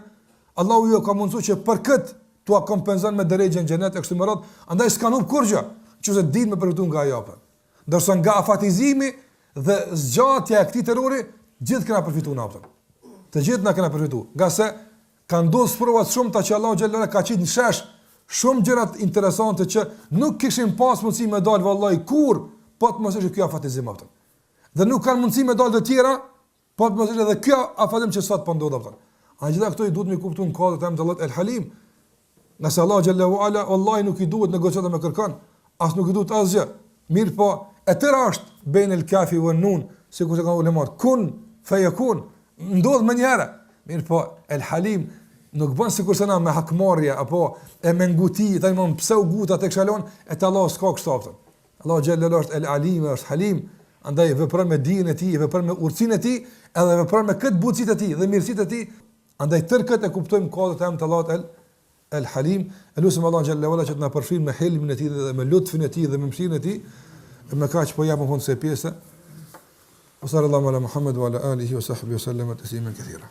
Allahu ju ka mundsuar që për këtë tua kompenzon me drejtën xhenet e kështu me radhë, andaj s'kan humbur kurrë, çuçi ditë me përfitu nga ajo apo. Ndërsa nga afatizimi dhe zgjatja e këtij terrori, gjithë kena përfituar natë. Të gjithë na kena përfituar. Nga se kanë ndodhur prova shumë ta që Allahu xhallahu ka qitë në shesh shumë gjëra interesante që nuk kishin pas mundësi me dal vallahi kur, po të mos ishte ky afatizim atë. Dhe nuk kanë mundësi me dal të tjera, po të mos ishte edhe ky afatizim që sot po ndodh atë. A gjitha këto i duhet me kuptuar kodrat e Allahu El Halim. Nëse Allahu xhallahu ala wallahi nuk i duhet negociata me kërkon, as nuk i duhet asgjë. Mirë po, e tëra është bejnë el kafi vë nun, si ku se ka ulemat, kun, fejekun, ndodhë më njëherë. Mirë po, El Halim nuk bën sikur se na me hakmarrje apo e me nguti, tani më pse u guta tek shalon, e te Allah s'ka kështu aftën. Allah xhallahu është El Alim, është Halim, andaj vepron me dijen e tij, vepron me urtësinë e tij, edhe vepron me këtë butësitë e tij dhe mirësitë e tij. Andaj tërë këtë e kuptojmë kodrat e emrit të Allahut El Halim. Elusim Allah xhallahu që të na përfshin me helmin e tij dhe me lutfin e tij dhe me mëshirën e tij. Me kaq po japim fund se pjesë. Sallallahu ala Muhammad wa ala alihi wa sahbihi wa sallam tasliman katira.